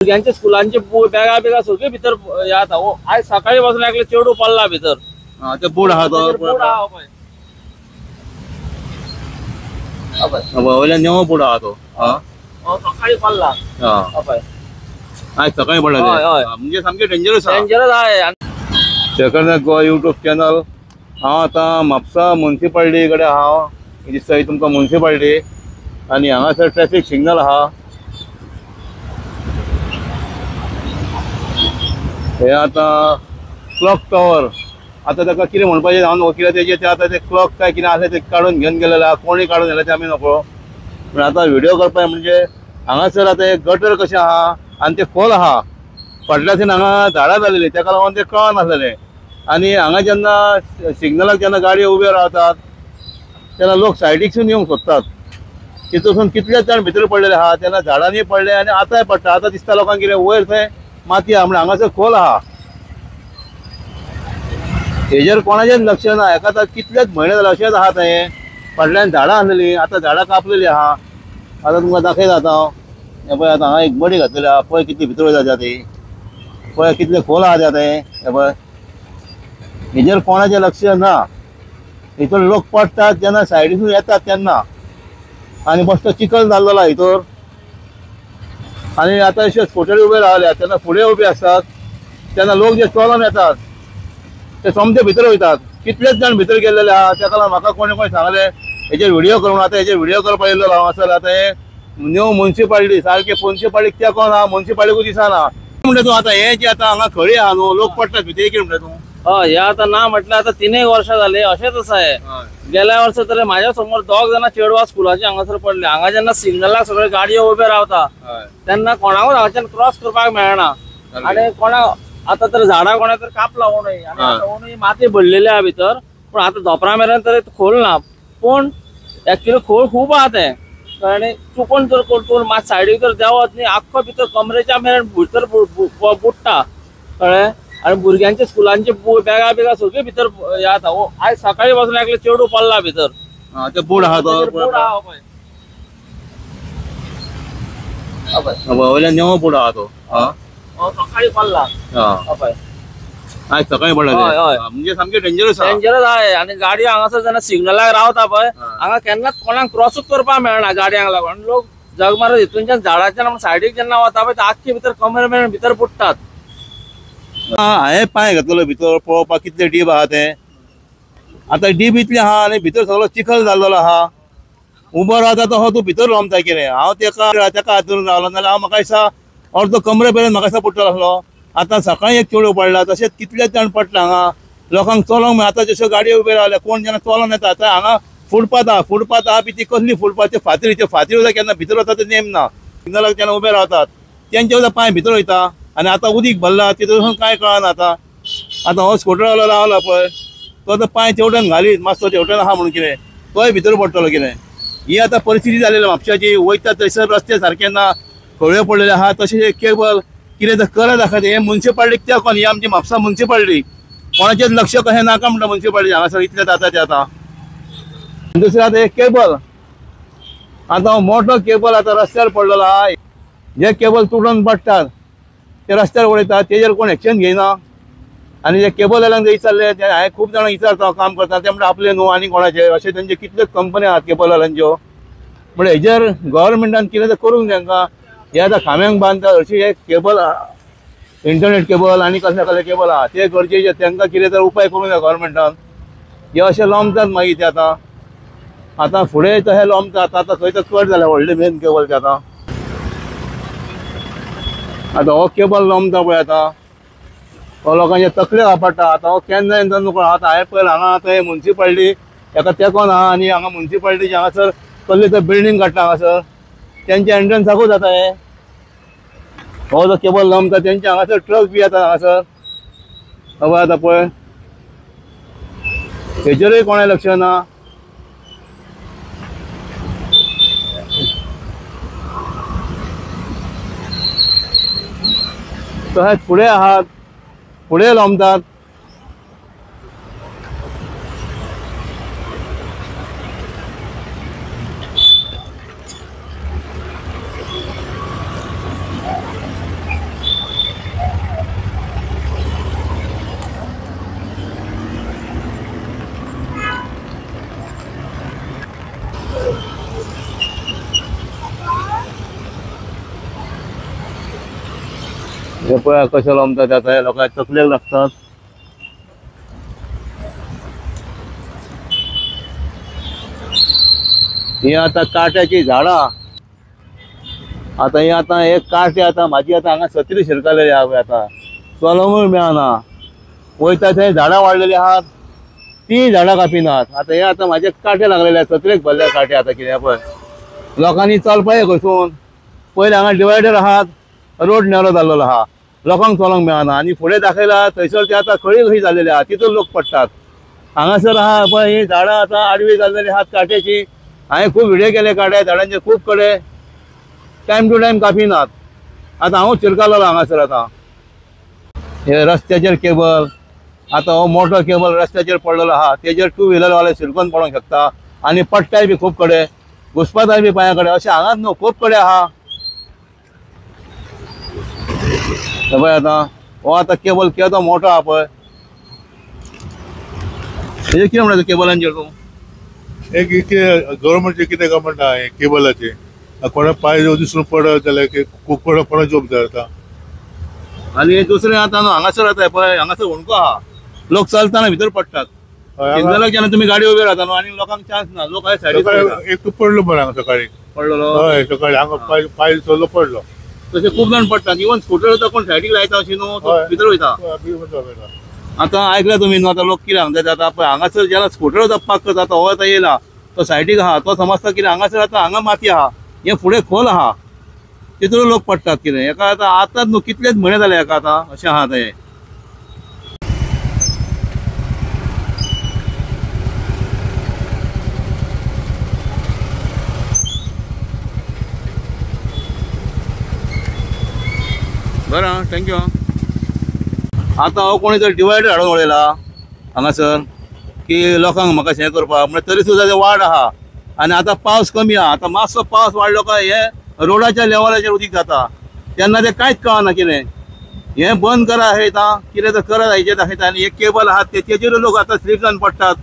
भुरग्यांच्या स्कुलांचे बॅगा बिगा सगळे भितर येता. आज सकाळी पासून एकले चेडू पडला भितर. ते बोर्ड आहा तो बोर्ड आहा पळय. वयल्यान नेवो बोर्ड आहा तो. सकाळी पडला. आज सकाळी पडला म्हणजे सामके डेंजरस डेंजरस आहे. Shekhar Goa YouTube channel. हांव आतां म्हापसा म्युनिसिपालिटी कडेन हांव दिसता तुमकां म्युनिसिपालिटी आनी हांगासर ट्रॅफिक सिग्नल आहा. हे आतां क्लॉक टावर आतां ताका कितें म्हणपाचें हांव वकिला तेजें ते आतां ते क्लॉक काय कितें आसा ते काडून घेवन गेलेले आहा. कोणी काडून गेले ते आमी नकळो. पूण आतां व्हिडिओ करपाक म्हणजे हांगासर आतां एक गटर कशें आहा आनी ते खोल आहा. फाटल्यान हांगा झाडां जालेलीं तेका लागून ते कळनासलेलें. आनी हांगा जेन्ना सिग्नलाक जेन्ना गाडयो उब्यो रावतात तेन्ना लोक सायडीकसून येवंक सोदतात. तितून कितलेच जाण भितर पडलेले आहा. तेन्ना झाडांनी पडले आनी आतांय पडटा. आतां दिसता लोकांक कितें वयर थंय माती आहा म्हणून हांगासर खोल आहा. हेजेर कोणाचेंच लक्ष ना. हेका आतां कितलेच म्हयने जाले अशेंच आहा थंय. फाटल्यान झाडां आसलेलीं आतां झाडां कापलेलीं आहा. आतां तुमकां दाखयता आतां हांव. हे पळय आतां हांगा एक बडी घातलेली आहा. पळय कितली भितर वयता ती. पळय कितले खोल आहा ते थंय. हे पळय हेजेर कोणाचें लक्ष ना. हितून लोक पडटात जेन्ना सायडीसून येतात तेन्ना आनी बश्टो चिखल जाल्लो हितूर. आनी आतां अशे स्कूटरी उबे रावल्यात तेन्ना फुडें उबे आसतात तेन्ना लोक जे चलोन येतात ते सोमते भितर वयतात. कितलेच जाण भितर गेल्लेले आहा. तेका लागून म्हाका कोणी सांगलें हेजेर व्हिडिओ करून. आतां हेजेर व्हिडिओ करपाक येयल्लो हांव आसत. आतां हे न्यू म्युनिसिपालिटी सारके म्युनिसिपालिटीक तेंकोन आहा. म्युनिसिपालिटीकूय दिसना म्हणटा तूं. आतां हे जे आतां हांगा खळी आहा न्हू लोक पडटात भितर कितें म्हणटा तूं. हे आता ना म्हटलं आता 3 वर्षां झाले असेच असं आहे. गेल्या वर्षी तर माझ्या समोर 2 जण चेडवा स्कुलाचे हांगासर पडले. हांगा जेन्ना सिग्नलाक सगळे गाडयो उबे रावता तेन्ना कोणाकूच हांगाच्यान क्रॉस करपाक मेळना. आनी कोणा आता तर झाडां कोणा तर कापला ओणय आनी माती भरलेली आहा भितर. पूण आतां धोपरा मेरेन तर खोल ना. पूण एक्चुअली खोल खूब आहा ते. आनी चुकून जर कोण मात सायडीक जर देवत न्ही आख्खो भितर कमरेच्या मेरेन भितर बुडटा कळ्ळें. आणि भुरग्यांच्या स्कुलांचे बॅगा बिगा सगळे भितर येता. आज सकाळी पासून एकले चेडू पडला भितर. ते बोर्ड आहा तो वयल्यान नेवो बोर्ड आहा तो. सकाळी पडला. आज सकाळी पडला म्हणजे सामके डेंजरस आहे. आणि गाडी हांगासर जेन्ना सिग्नलाक रावता पळय हांगा केन्नाच कोणाक क्रॉसूच करपाक मेळना गाडयांक लागून. लोक जगमार हितूनच्यान झाडाच्यान सायडीक जेन्ना वता पळय आख्खी भितर कमरे मेरेन भितर बुडटात. हांवें पांय घातलेलो भितर पळोवपाक कितले डीप आहा ते. आतां डीप इतली आहा आनी भितर सगळो चिखल जाल्लो आहा. उबो रावता तो हो तूं भितर रोमता कितें. हांव तेका हात धरून रावलो नाल्यार हांव म्हाका दिसता अर्दो कमरे पर्यंत म्हाका दिसता पडटलो आसलो. आतां सकाळी एक चेडू पडला. तशेंच कितलेच जाण पडटा हांगा. लोकांक चलोंक मेळना. आतां जश्यो गाडयो उबे रावल्या कोण जेन्ना चलोन येता आतां हांगा फुटपाथ आहा ती कसली फुटपाथ फातरी वयता केन्ना भितर वता ते नेम ना. सिग्नलाक जेन्ना उबे रावतात तेंचे वयता पांय भितर वयता आनी आतां उदीक भरला तितून कांय कळना. आतां हो स्कूटरवालो रावला पळय तो आतां पांय तेवटेन घालीत मातसो तेवटेन आहा म्हणून कितें तोय भितर पडटलो कितें. ही आतां परिस्थिती जालेली म्हापशाची. वयता थंयसर रस्ते सारके ना. खळयो पडलेले आहा. तशें केबल कितें तर करा दाखयता. हे म्युनिसिपालिटीक तेंकोन ही आमची म्हापसा म्युनिसिपालिटी कोणाचेच लक्ष कशें नाका म्हणटा म्युनिसिपालिटी हांगासर इतलें जाता तें. आतां दुसरें आतां एक केबल आतां मोठो केबल आतां रस्त्यार पडलेलो आहा. जे केबल तुटून पडटात ते रस्त्यार उडयतात. तेजेर कोण एक्शन घेयना. आनी जे केबल वाल्यांक विचारले हांवें खूब जाणांक विचारता काम करता ते म्हणटा आपले न्हू आनी कोणाचे अशे तेंचे कितल्योच कंपनी आहात केबल वाल्यांच्यो. म्हणजे हेजेर गव्हर्मेंटान कितें तर करूंक जाय तांकां. हे आतां खांब्यांक बांदतात अशी हे केबल इंटरनेट केबल आनी कसले कसले केबल आहा ते गरजेचे. तांकां कितें तर उपाय करूंक जाय गव्हर्मेंटान. हे अशें लोमतात मागीर ते आतां फुडें तशें लोमतात. आतां खंय तर कट जाल्या व्हडले मेन केबल ते आतां हो केबल लोमता पळय. आतां हो लोकांचे तकले वापरता. आतां हो केन्ना येता न्हू. आतां हांवें पळयलां हांगा आतां हे म्युनिसिपालिटी हेका तेंकोन आहा आनी हांगा म्युनिसिपालिटीचे हांगासर कसली तर बिल्डींग काडटा हांगासर तेंच्या एंट्रन्साकूच जाता हे. हो जो केबल लोमता तेंचे हांगासर ट्रक बी येता हांगासर. पळय आतां पळय हेजेरूय कोणें लक्ष ना. तशेंच फुडें आहात फुडें लोमतात. हे पळय कशें लोमतात आता हे लोकांक तकलेक लागतात. ही आता काट्याची झाडां. आता ही आता एक काटे आता माझी आता हांगा सत्री शिरकलेली आहा आता चलोंकूय मेळना. वयता थंय झाडां वाडलेली आहात ती झाडां कापिनात. आता हे आता माझे काटे लागलेले आहेत सत्रेक भरले काटे. आता कितें पळय लोकांनी चलपाक खंयसून पयलीं हांगा डिवायडर आहात रोड नेरो जाल्लो आहा लोकांक चलोंक मेळना आनी फुडें दाखयला थंयसर ते आता खळी खंय जाल्लेली आहा तितून लोक पडटात. हांगासर आहा पळय ही झाडां आता आडवी जाल्लेली आहात काट्याची. हांवें खूब व्हिडियो केले काट्या झाडांचे खूब कडे टायम टू टायम कापिनात. आता हांव चिरकालो हांगासर. आता हे रस्त्याचेर केबल आता हो मोठो केबल रस्त्याचेर पडलेलो आहा तेजेर टू व्हिलर वाले शिरकोन पडोंक शकता आनी पडटाय बी खूब कडे घुसपाताय बी पांया कडेन अशें हांगाच न्हू खूब कडे आहा. पळय आता हो आता केबल केदो मोठो आहा पळय. हेजेर कितें म्हणटा केबलांचेर तूं एक गव्हर्नमेंटचे कितें काय म्हणटा हे केबलाचे कोणा पाय दिसून पडत जाल्यार कोणा जबाबदार जाता. आनी दुसरें आता न्हू हांगासर आता पळय हांगासर होणको आहा लोक चलताना भितर पडटात. सिग्नलाक जेन्ना तुमी गाडी उबी रावता न्हू आनी लोकांक चान्स ना लोक हे सायडीक एक पडलो मरे हांगा सकाळी. पडलेलो. हय सकाळी हांगा पाय चल्लो पडलो. तशें खूब जाण पडटात. इवन स्कूटर वयता कोण सायडीक लायता अशी न्हू तो हय. भितर वयता. आता ऐकल्या तुमी न्हू आता लोक कितें सांगता आता पळय हांगासर जेन्ना स्कूटर जप्पाक करता तो आता येयला तो सायडीक आहा तो समजता कितें हांगासर आता हांगा माती आहा हे फुडें खोल आहा तितून लोक पडटात. कितें हेका आतांच न्हू कितलेच म्हयने जाले हेका आता अशें आहा आतां हें. बरं थँक्यू. आता हो कोणी जर डिवायडर हाडून उडयला हांगासर की लोकांक म्हाका हें करपाक म्हणजे तरी सुद्दां ते वाड आहा आनी आतां पावस कमी आहा. आतां मातसो पावस वाडलो काय हे रोडाच्या लेवलाचेर उदीक जाता तेन्ना ते कांयच कळना कितें हें बंद करा हेता कितें तर करा हेजेर दाखयता आनी एक केबल आहा तेजेर लोक आतां स्लीप जावन पडटात.